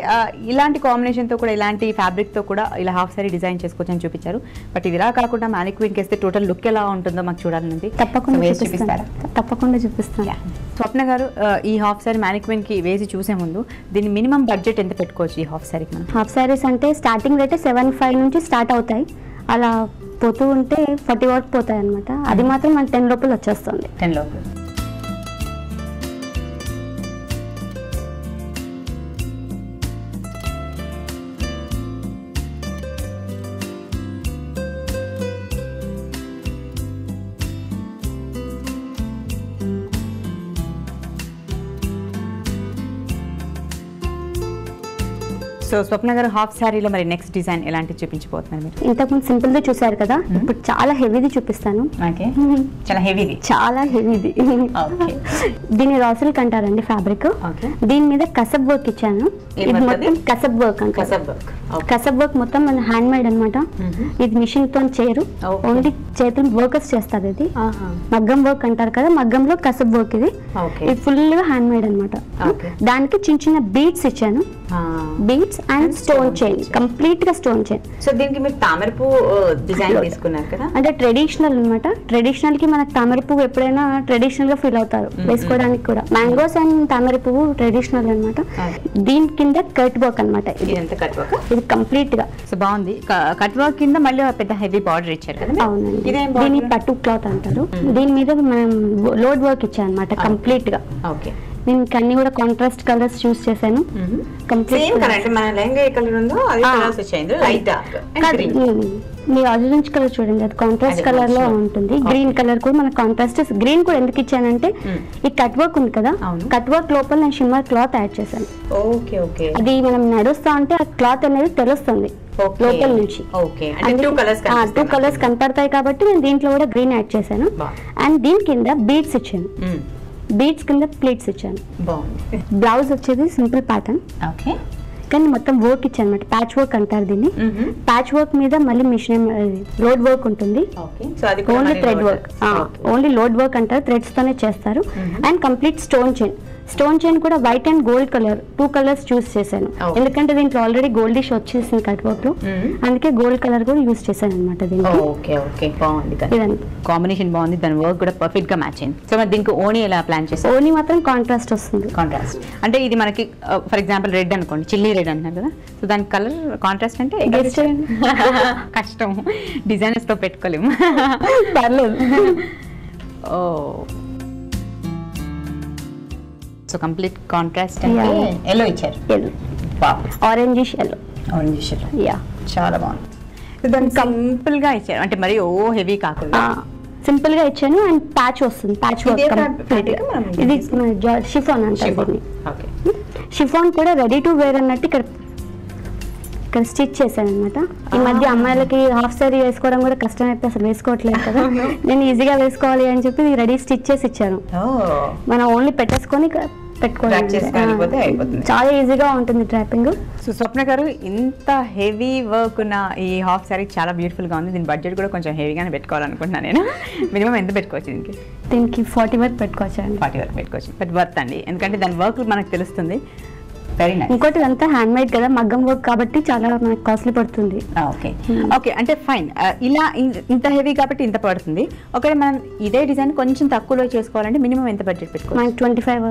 ఇలాంటి కాంబినేషన్ తో కూడా, ఇలాంటి ఫ్యాబ్రిక్ తో కూడా ఇలా హాఫ్ సారీ డిజైన్ చేసుకోవచ్చు అని చూపించారు. బట్ ఇది ఇలా కాకుండా మ్యానిక్విన్ వేస్తే టోటల్ లుక్ ఎలా ఉంటుందో మాకు చూడాలనుంది. తప్పకుండా చూపిస్తాను. స్వప్న గారు, ఈ హాఫ్ సారీ మ్యానిక్విన్ కి వేసి చూసే ముందు దీని మినిమం బడ్జెట్ ఎంత పెట్టుకోవచ్చు ఈ హాఫ్ సారీకి మనం? హాఫ్ సారీస్ అంటే స్టార్టింగ్ రేట్ 7,500 నుంచి స్టార్ట్ అవుతాయి. అలా పోతూ ఉంటే 40 వరకు పోతాయి అనమాట. అది మాత్రం మన 10 లోపల వచ్చేస్తుంది. 10 లోపల. సో స్వప్న గారు, హాఫ్ సారీలో మరి నెక్స్ట్ డిజైన్ ఎలాంటి చూపించబోతున్నారు మీరు? ఇంతకుముందు సింపుల్ గా చూసారు కదా, ఇప్పుడు చాలా హెవీది చూపిస్తాను. ఓకే, చాలా హెవీది. దీన్ని రా సిల్క్ అంటారండి ఫ్యాబ్రిక్. దీని మీద కసబ్ వర్క్ ఇచ్చాను. ఇది మొత్తం కసబ్ వర్క్ అంటారు. కసబ్ వర్క్ మొత్తం మన హ్యాండ్ మేడ్ అనమాట. ఇది మిషన్ తో చేయరు, ఓన్లీ చేతులు వర్కర్స్ చేస్తారు. ఇది మగ్గం వర్క్ అంటారు కదా, మగ్గంలో కసబ్ వర్క్. ఇది ఫుల్ గా హ్యాండ్ మేడ్ అనమాట. దానికి చిన్న చిన్న బీడ్స్ ఇచ్చాను, beads and stone chain, complete గా స్టోన్ చైన్. సో దీనికి మీరు తామరపు డిజైన్ తీసుకున్నారు కదా, అంటే ట్రెడిషనల్ అనమాట. ట్రెడిషనల్ కి మనకు తామర పువ్వు ఎప్పుడైనా ట్రెడిషనల్ గా ఫీల్ అవుతారు వేసుకోవడానికి కూడా. మ్యాంగోస్ అండ్ తామర పువ్వు ట్రెడిషనల్ అనమాట. దీని కింద కట్ వర్క్ అనమాట. ఇది కంప్లీట్ గా. సో బాగుంది. కట్ వర్క్ కింద మళ్ళీ పెద్ద హెవీ బార్డర్ ఇచ్చారు కదా. అవునండి, దీన్ని పట్టు క్లాత్ అంటారు. దీని మీద మనం లోడ్ వర్క్ ఇచ్చాం అనమాట కంప్లీట్ గా. ఓకే, నేను అన్ని కూడా కాంట్రాస్ట్ కలర్స్ చూస్ చేశాను. మీ ఆరెంజ్ కలర్ చూడండి, అది కాంట్రాస్ట్ కలర్ లో ఉంటుంది. గ్రీన్ కలర్ కూడా మన కాంట్రాస్ట్. గ్రీన్ కూడా ఎందుకు ఇచ్చానంటే ఈ కట్ వర్క్ ఉంది కదా, కట్ వర్క్ లోపల నేను షిమ్మర్ క్లాత్ యాడ్ చేశాను. అది మనం నడుస్తా ఉంటే ఆ క్లాత్ అనేది తెలుస్తుంది లోపల నుంచి. 2 కలర్స్ కనపడతాయి కాబట్టి నేను దీంట్లో కూడా గ్రీన్ యాడ్ చేశాను. అండ్ దీని కింద బీడ్స్ ఇచ్చాను, బీడ్స్ కింద ప్లేట్స్ ఇచ్చాను. బ్లౌజ్ వచ్చేది సింపుల్ ప్యాటర్న్, కానీ మొత్తం వర్క్ ఇచ్చాను అనమాట. ప్యాచ్ వర్క్ అంటారు దీన్ని. ప్యాచ్ వర్క్ మీద మళ్ళీ మిషన్ లోడ్ వర్క్ ఉంటుంది. Only thread work, only load work అంటారు, థ్రెడ్స్ తోనే చేస్తారు. And complete stone chain. Stone chain కూడా white and gold colour 2 colours choose చేశాను. ఎందుకంటే దీంట్లో ఆల్రెడీ గోల్డిష్ వచ్చేసింది కట్ వర్క్ లో, అందుకే గోల్డ్ కలర్ కూడా యూస్ చేశాను అనమాట. కాంబినేషన్ బాగుంది, దాని వర్క్ కూడా పర్ఫెక్ట్ గా మ్యాచ్ అయింది. సో మరి దీనికి ఓణి ఎలా ప్లాన్ చేశారు? ఓణి మాత్రం కాంట్రాస్ట్ వస్తుంది. కాంట్రాస్ట్ అంటే ఇది మనకి ఫర్ ఎగ్జాంపుల్ రెడ్ అనుకోండి, చిల్లీ రెడ్ అంటున్నారు కదా, సో దాని కలర్ కాంట్రాస్ట్ అంటే కష్టం, డిజైనర్స్ తో పెట్టుకోలేము. పర్లేదు. ఓ, సో కంప్లీట్ కాంట్రాస్ట్ అంటే ఎల్లో ఇచ్చారు. Orangish yellow. యా, చాలా బాగుంది. దాన్ని సింపుల్ గా ఇచ్చారు, అంటే మరి ఓ హెవీ కాకుండా సింపుల్ గా ఇచ్చాను. అండ్ ప్యాచ్ వస్తుంది, ప్యాచ్ వర్క్. ఇది షిఫాన్ అంటారు. షిఫాన్ కూడా రెడీ టు వేర్ అన్నట్టు ఇక్కడ ఇక్కడ స్టిచ్ చేశాను అనమాట. ఈ మధ్య అమ్మాయిలకి హాఫ్ సారీ వేసుకోవడం కూడా కష్టం అయితే అసలు వేసుకోవట్లేదు కదా, నేను ఈజీగా వేసుకోవాలి అని చెప్పి రెడీ స్టిచ్ చేసి ఇచ్చాను. మనం ఓన్లీ పెట్టేసుకొని పెట్టుకోవడం చాలా ఈజీగా ఉంటుంది ట్రాపింగ్. సో స్వప్న గారు, ఇంత హెవీ వర్క్ ఉన్న ఈ హాఫ్ సారీ చాలా బ్యూటిఫుల్ గా ఉంది. దీని బడ్జెట్ కూడా కొంచెం హెవీగానే పెట్టుకోవాలనుకుంటున్నాను నేను. మినిమం ఎంత పెట్టుకోవచ్చు దీనికి 40 వరకు పెట్టుకోవచ్చు అండి. 40 వరకు పెట్టుకోవచ్చు. బట్ వర్త్ అండి, ఎందుకంటే దాని వర్క్ మనకు తెలుస్తుంది. Very nice. ఇంకోటి ఇదంతా హ్యాండ్ మేడ్ కదా, మగ్గం వర్క్ కాబట్టి చాలా మనకి కాస్ట్లీ పడుతుంది. ఓకే ఓకే, అంటే ఫైన్. ఇలా ఇంత హెవీ కాబట్టి ఇంత పడుతుంది. ఒకవేళ మనం ఇదే డిజైన్ కొంచెం తక్కువలో చేసుకోవాలంటే మినిమం ఎంత బడ్జెట్ పెట్టుకోవాలి? మనకి 25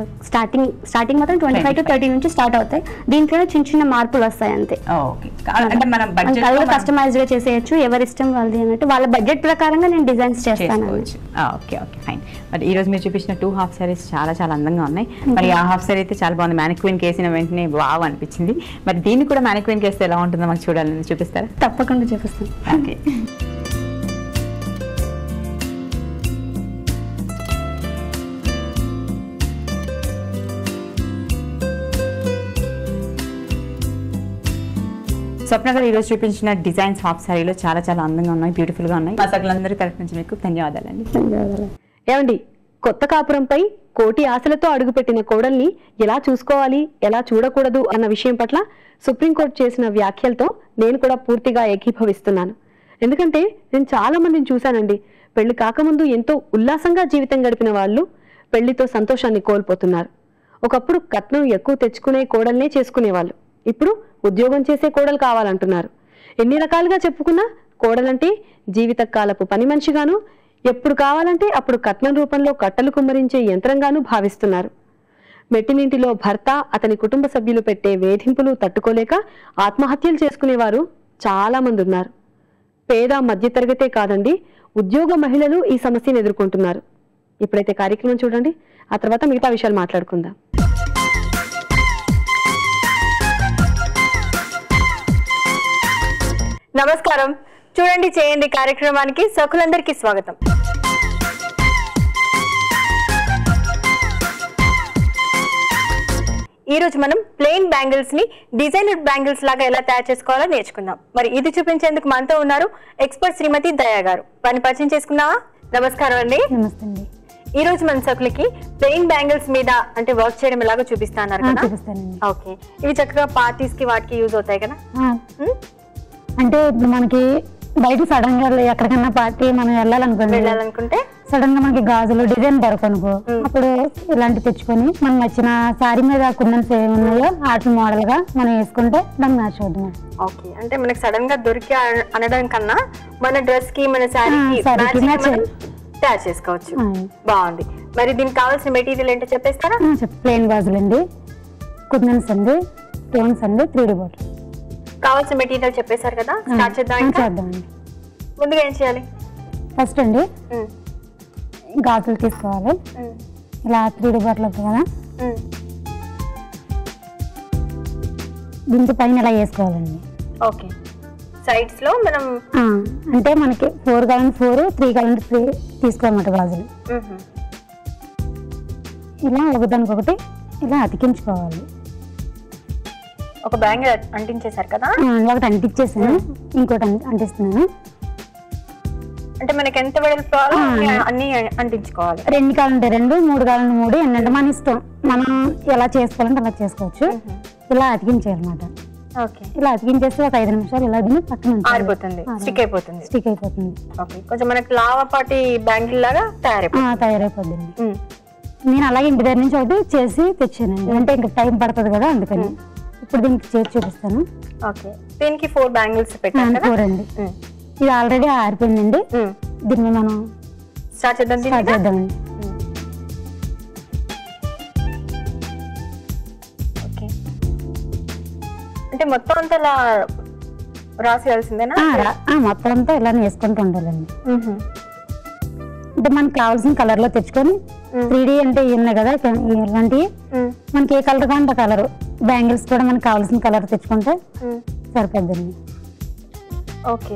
స్టార్టింగ్ మాత్రం 25 to 30 నుంచి స్టార్ట్ అవుతాయి. దీంట్లో చిన్న చిన్న మార్పులు వస్తాయి అంతే. ఓకే, అంటే మనం బడ్జెట్ కస్టమైజ్ గా చేసేయచ్చు, ఎవరి ఇష్టం వాళ్ళది అన్నట్టు. వాళ్ళ బడ్జెట్ ప్రకారంగా నేను డిజైన్స్ చేస్తాను. Okay okay fine. బట్ ఈ రోజు మీరు చూపించిన 2 హాఫ్ సారీస్ చాలా చాలా అందంగా ఉన్నాయి. మరి ఆ హాఫ్ సారీ అయితే చాలా బాగుంది. మ్యానిక్వీన్ కేసిన వెంటనే వావ్ అనిపించింది. మరి దీన్ని కూడా మ్యానిక్వీన్ కేస్తే ఎలా ఉంటుందో మాకు చూడాలని చూపిస్తారా? తప్పకుండా చూపిస్తాను. ఓకే. స్వప్న గారు ఈరోజు చూపించిన డిజైన్స్ హాఫ్ సారీలో చాలా చాలా అందంగా ఉన్నాయి, బ్యూటిఫుల్ గా ఉన్నాయి. మా సకలందరి తరఫు నుంచి మీకు ధన్యవాదాలండి. ఏమండి, కొత్త కాపురంపై కోటి ఆశలతో అడుగుపెట్టిన కోడల్ని ఎలా చూసుకోవాలి, ఎలా చూడకూడదు అన్న విషయం పట్ల సుప్రీంకోర్టు చేసిన వ్యాఖ్యలతో నేను కూడా పూర్తిగా ఏకీభవిస్తున్నాను. ఎందుకంటే నేను చాలా మందిని చూశానండి, పెళ్లి కాకముందు ఎంతో ఉల్లాసంగా జీవితం గడిపిన వాళ్ళు పెళ్లితో సంతోషాన్ని కోల్పోతున్నారు. ఒకప్పుడు కట్నం ఎక్కువ తెచ్చుకునే కోడల్నే చేసుకునేవాళ్ళు, ఇప్పుడు ఉద్యోగం చేసే కోడలు కావాలంటున్నారు. ఎన్ని రకాలుగా చెప్పుకున్నా కోడలంటే జీవితకాలపు పని మనిషిగాను, ఎప్పుడు కావాలంటే అప్పుడు కట్నం రూపంలో కట్టలు కుమ్మరించే యంత్రంగానూ భావిస్తున్నారు. మెట్టినింటిలో భర్త, అతని కుటుంబ సభ్యులు పెట్టే వేధింపులు తట్టుకోలేక ఆత్మహత్యలు చేసుకునేవారు చాలా మంది ఉన్నారు. పేద మధ్యతరగతే కాదండి, ఉద్యోగ మహిళలు ఈ సమస్యను ఎదుర్కొంటున్నారు. ఇప్పుడైతే కార్యక్రమం చూడండి, ఆ తర్వాత మిగతా విషయాలు మాట్లాడుకుందాం. నమస్కారం, చూడండి చేయండి కార్యక్రమానికి సకులందరికీ స్వాగతం. ఈ రోజు మనం ప్లెయిన్ బ్యాంగిల్స్ ని డిజైనర్ బ్యాంగిల్స్ లాగా ఎలా తయారు చేసుకోవాలో నేర్చుకుందాం. మరి ఇది చూపించేందుకు మనతో ఉన్నారు ఎక్స్పర్ట్ శ్రీమతి దయా గారు. వారిని పరిచయం చేసుకున్నావా? నమస్కారం అండి. నమస్తే అండి. ఈ రోజు మన సకులకి ప్లెయిన్ బ్యాంగిల్స్ మీద అంటే వర్క్ చేయడం ఎలాగో చూపిస్తున్నారు కదా. ఓకే, ఇవి చక్కగా పార్టీస్ కి వాటికి యూజ్ అవుతాయి కదా. అంటే ఇప్పుడు మనకి బయట సడన్ గా ఎక్కడికన్నా పార్టీ మనం వెళ్ళాలనుకుంటే సడన్ గా మనకి గాజులు డిజైన్ దొరకనుకో, అప్పుడు ఇలాంటి తెచ్చుకొని మనం నచ్చిన సారీ మీద కుందన్స్ ఏమి ఉన్నాయో వాటి మోడల్ గా మనం వేసుకుంటే దాన్ని మ్యాచ్ అవుతుంది. ఓకే, అంటే మనకి సడన్ గా దొరికి అనడం కన్నా మన డ్రెస్ కి మన సారీకి తయారు చేసుకోవచ్చు. బాగుంది. మరి దీనికి కావాల్సిన మెటీరియల్ ఏంటో చెప్పేస్తారా? ప్లెయిన్ గాజులు అండి, కుందన్స్ అండి, స్టోన్స్ అండి, 3D బాటిల్. కావాల్సిన మెటీరియల్ చెప్పేశారు కదా, స్టార్ట్ చేద్దామండి. ముందుగా ఏం చేయాలి? ఫస్ట్ అండి గాజులు తీసుకోవాలి. ఇలా 3D బాటిల్ అవుతుంది కదా, దీనికి పైన ఇలా వేసుకోవాలండి. ఓకే, సైడ్స్ లో మనం అంటే మనకి 4 కావాలంటే 4, 3 కావాలంటే 3 తీసుకోవాలన్నమాట గాజులు. ఇలా ఒకదానికొకటి ఇలా అతికించుకోవాలి. ఒక బ్యాంగిల్ అంటించేశారు కదా, ఒకటి అంటించేసాను, ఇంకోటి అంటిస్తున్నాను. అంటే మనకి ఎంత వెడల్పు అన్ని అంటించుకోవాలి. 2 కావాలంటే 2, 3 కావాలంటే 3, ఏంటంటే మన ఇష్టం, మనం ఎలా చేసుకోవాలంటే అలా చేసుకోవచ్చు. ఇలా అతికించాలన్నమాట. ఓకే, ఇలా అతికించేసి ఒక 5 నిమిషాలు ఇలా దీన్ని పక్కన ఆరిపోతుంది, స్టిక్ అయిపోతుంది. ఓకే, కొంచెం మనకి లావపాటి బ్యాంగిల్ లాగా తయారైపోద్ది. నేను అలాగే ఇంటి దగ్గర నుంచి ఒకటి చేసి తెచ్చానండి, అంటే ఇంకా టైం పడుతుంది కదా అందుకని. ఇప్పుడు దీనికి చేసి చూపిస్తాను. ఓకే, దీనికి 4 బ్యాంగిల్స్ పెట్టాను. 4 అండి. ఇది ఆల్రెడీ ఆరిపోయిందండి. దీన్ని మనం స్టార్ట్ చేద్దామండి. ఓకే, అంటే మొత్తం అంతా ఇలా రాసేయాల్సిందేనా? మొత్తం అంతా ఇలా వేసుకుంటూ ఉండాలండి. అంటే మనకు కావాల్సిన కలర్ లో తెచ్చుకొని 3D అంటే ఉన్నాయి కదా ఇలాంటివి, మనకి ఏ కలర్ కావాలంటే కలర్. బ్యాంగిల్స్ కూడా మనకు కావాల్సిన కలర్ తెచ్చుకుంటే సరిపోద్దండి. ఓకే,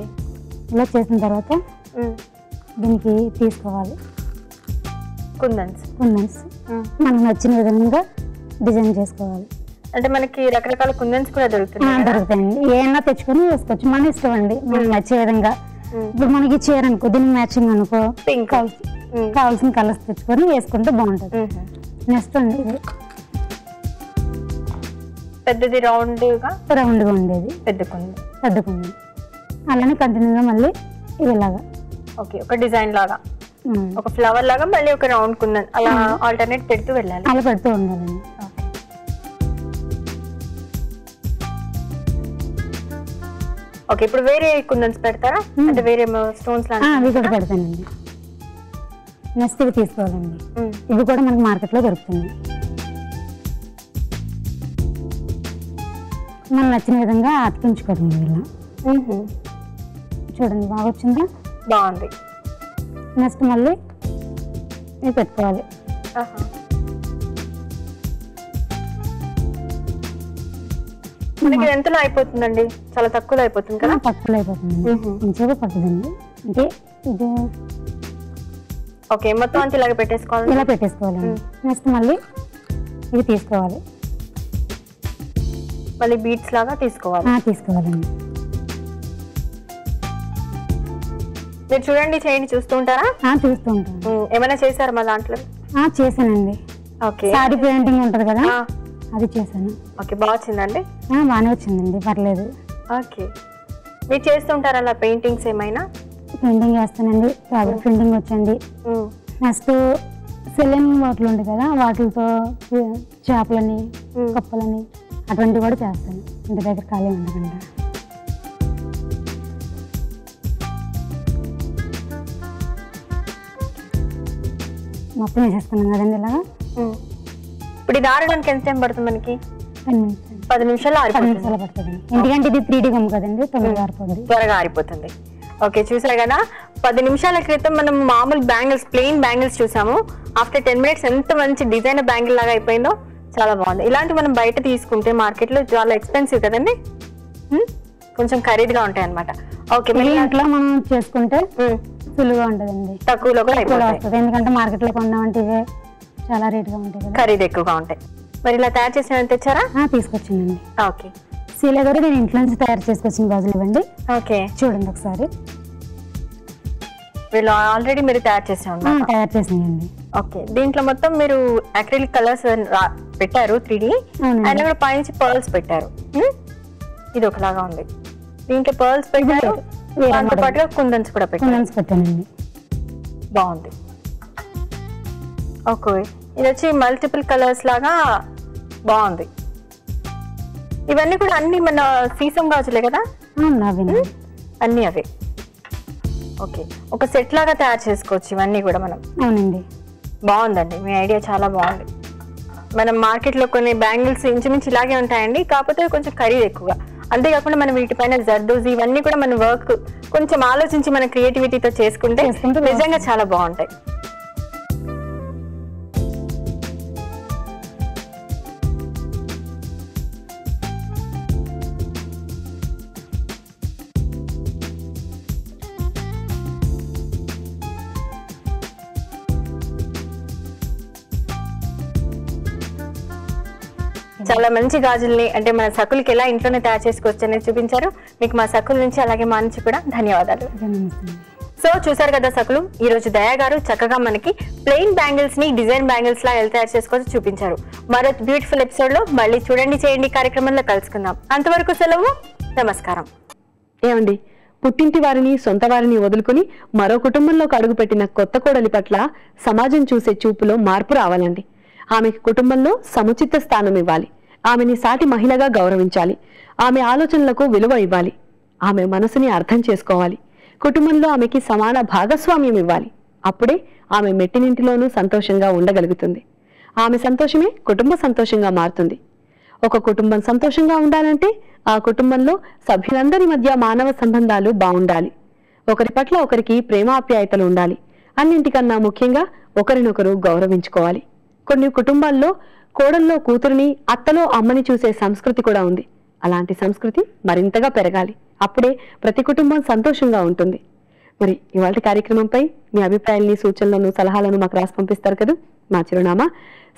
ఇలా చేసిన తర్వాత దీనికి తీసుకోవాలి కుందన్స్. మనకు నచ్చిన విధంగా డిజైన్ చేసుకోవాలి. అంటే మనకి రకరకాల కుందన్స్ కూడా దొరుకుతున్నాయి కదా? దొరుకుతాయండి. ఏమన్నా తెచ్చుకొని వేసుకోవచ్చు, మన ఇష్టం అండి, మనకి నచ్చే విధంగా. ఇప్పుడు మనకి చీర అనుకో, దీనికి మ్యాచింగ్ అనుకో, పింక్ కావాల్సిన కలర్స్ తెచ్చుకొని వేసుకుంటే బాగుంటది. నెక్స్ట్ అండి ఇది పెద్దది రౌండ్ గా ఉండేది, పెద్ద కుందన్. పెద్ద కుందన్. అలానే కంటిన్యూగా మళ్ళీ ఇలాగా ఓకే, ఒక డిజైన్ లాగా, ఒక ఫ్లవర్ లాగా, మళ్ళీ ఒక రౌండ్ కుందన్, అలా ఆల్టర్నేట్ పెడుతూ వెళ్ళాలి. అలా పెడుతూ ఉండాలండి. ఓకే, ఇప్పుడు వేరే కుందన్స్ పెడతారా? అంటే వేరే స్టోన్స్ అవి కూడా పెడతానండి. నెక్స్ట్ ఇవి తీసుకోవాలండి. ఇవి కూడా మనకి మార్కెట్లో దొరుకుతుంది. మనం నచ్చిన విధంగా అతికించుకోవడం. ఇలా చూడండి, బాగా వచ్చిందా? బాగుంది. నెక్స్ట్ మళ్ళీ ఇవి పెట్టుకోవాలి. మనకి ఎంతలో అయిపోతుందండి? చాలా తక్కువలో అయిపోతుంది కదా? తక్కువలో అయిపోతుంది, మంచిగా పడుతుందండి. అంటే ఇది ఓకే, మొత్తం అంతా ఇలాగ పెట్టేసుకోవాలి. ఇలా పెట్టేసుకోవాలండి. నెక్స్ట్ మళ్ళీ ఇవి తీసుకోవాలి, మళ్ళీ బీట్స్ లాగా తీసుకోవాలండి. మీరు చూడండి, చేయండి, చూస్తూ ఉంటారా? చూస్తూ ఉంటాను. ఏమైనా చేశారా మా దాంట్లో? చేశానండి. ఓకే, సారీ పెయింటింగ్ ఉంటది కదా, అది చేశాను. ఓకే, బాగా వచ్చిందండి? బాగానే వచ్చిందండి, పర్లేదు. ఓకే, మీరు చేస్తుంటారా అలా పెయింటింగ్స్ ఏమైనా? పెయింటింగ్ చేస్తానండి, ఫ్యాబ్రిక్ ప్రింటింగ్ వచ్చండి. నెక్స్ట్ సెలైన్ వాటిలు ఉంటాయి కదా, వాటితో చేపలని, కప్పలని అటువంటివి కూడా చేస్తాను. ఇంటి దగ్గర ఖాళీ ఉండకుండా. మొత్తం వేసేస్తున్నాం కదండి ఇలాగా. ఇప్పుడు ఇది ఆరడానికి ఎంత టైం పడుతుంది మనకి? 10 నిమిషాలు 10 నిమిషాలు పడుతుంది. ఎందుకంటే ఇది 3D గమ్ కదండి, త్వరగా ఆరిపోతుంది. ఓకే, చూసారు కదా, 10 నిమిషాల క్రితం మనం మామూలు బ్యాంగిల్స్, ప్లెయిన్ బ్యాంగిల్స్ చూసాము. ఆఫ్టర్ 10 మినిట్స్ ఎంత మంచి డిజైనర్ బ్యాంగిల్ లాగా అయిపోయిందో, చాలా బాగుంది. ఇలాంటి మనం బయట తీసుకుంటే మార్కెట్ లో చాలా ఎక్స్పెన్సివ్ కదండి, కొంచెం ఖరీదుగా ఉంటాయి అనమాట. ఓకే, ఇంట్లో మనం చేసుకుంటే సులువుగా ఉంటదండి, తక్కువలో వస్తుంది. ఎందుకంటే మార్కెట్ లో కొన్నామంటే ఇవే చాలా రేట్ గా ఉంటాయి, ఖరీదు ఎక్కువగా ఉంటాయి. మరి ఇలా తయారు చేసిన తెచ్చారా? తీసుకొచ్చిందండి. ఓకే, శీల గారు నేను ఇంట్లో నుంచి తయారు చేసుకొచ్చిన గాజులు ఇవ్వండి. ఓకే, చూడండి ఒకసారి. వీళ్ళు ఆల్రెడీ మీరు తయారు చేసిందండి. ఓకే, దీంట్లో మొత్తం మీరు అక్రిలిక్ కలర్స్ పెట్టారు 3D, అండ్ కూడా పైనుంచి పర్ల్స్ పెట్టారు. ఇది ఒకలాగా ఉంది, దీంట్లో పర్ల్స్ పెట్టారు, దాంతో పాటుగా కుందన్స్ కూడా పెట్టానండి. బాగుంది. ఓకే, ఇది వచ్చి మల్టిపుల్ కలర్స్ లాగా బాగుంది. ఇవన్నీ కూడా అన్ని మన సీసం గాజులే కదా? అన్ని అవే. ఓకే, ఒక సెట్ లాగా తయారు చేసుకోవచ్చు ఇవన్నీ కూడా మనం. అవునండి, బాగుందండి, మీ ఐడియా చాలా బాగుంది. మనం మార్కెట్ లో కొన్ని బ్యాంగిల్స్ ఇంచుమించు ఇలాగే ఉంటాయండి, కాకపోతే కొంచెం ఖరీదు ఎక్కువగా. అంతేకాకుండా మనం వీటిపైన జర్దోజీ ఇవన్నీ కూడా మన వర్క్ కొంచెం ఆలోచించి మన క్రియేటివిటీతో చేసుకుంటే నిజంగా చాలా బాగుంటాయి. చాలా మంచి గాజుల్ని అంటే మన సకులకి ఎలా ఇంట్లోనే తయారు చేసుకోవచ్చు అనేది చూపించారు. మీకు మా సకుల నుంచి అలాగే మా నుంచి కూడా ధన్యవాదాలు. సో చూసారు కదా సకులు, ఈ రోజు దయా గారు చక్కగా మనకి ప్లెయిన్ బ్యాంగిల్స్ ని డిజైన్ బ్యాంగిల్స్ లా ఎలా తయారు చేసుకోవచ్చు చూపించారు. మరో బ్యూటిఫుల్ ఎపిసోడ్ లో మళ్ళీ చూడండి చేయండి కార్యక్రమంలో కలుసుకుందాం. అంతవరకు సెలవు, నమస్కారం. ఏమండి, పుట్టింటి వారిని సొంత వారిని వదులుకుని మరో కుటుంబంలోకి అడుగుపెట్టిన కొత్త కోడలి పట్ల సమాజం చూసే చూపులో మార్పు రావాలండి. ఆమెకి కుటుంబంలో సముచిత స్థానం ఇవ్వాలి. ఆమెని సాటి మహిళగా గౌరవించాలి. ఆమె ఆలోచనలకు విలువ ఇవ్వాలి. ఆమె మనసుని అర్థం చేసుకోవాలి. కుటుంబంలో ఆమెకి సమాన భాగస్వామ్యం ఇవ్వాలి. అప్పుడే ఆమె మెట్టినింటిలోనూ సంతోషంగా ఉండగలుగుతుంది. ఆమె సంతోషమే కుటుంబ సంతోషంగా మారుతుంది. ఒక కుటుంబం సంతోషంగా ఉండాలంటే ఆ కుటుంబంలో సభ్యులందరి మధ్య మానవ సంబంధాలు బాగుండాలి. ఒకరి పట్ల ఒకరికి ప్రేమాప్యాయతలు ఉండాలి. అన్నింటికన్నా ముఖ్యంగా ఒకరినొకరు గౌరవించుకోవాలి. కొన్ని కుటుంబాల్లో కోడల్లో కూతురిని, అత్తలో అమ్మని చూసే సంస్కృతి కూడా ఉంది. అలాంటి సంస్కృతి మరింతగా పెరగాలి. అప్పుడే ప్రతి కుటుంబం సంతోషంగా ఉంటుంది. మరి ఇవాళ కార్యక్రమంపై మీ అభిప్రాయాల్ని, సూచనలను, సలహాలను మాకు రాసి పంపిస్తారు కదా. మా చిరునామా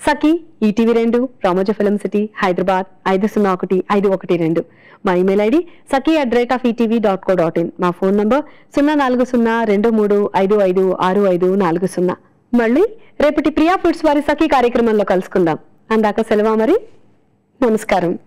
సఖీ, ఈటీవీ 2, రామోజీ ఫిలిం సిటీ, హైదరాబాద్ 501-512. మా ఇమెయిల్ ఐడి saki@etv.co.in. మా ఫోన్ నంబర్ 04023556540. మళ్ళీ రేపటి ప్రియా ఫుడ్స్ వారి సఖీ కార్యక్రమంలో కలుసుకుందాం. అందాక సెలవా మరి. నమస్కారం.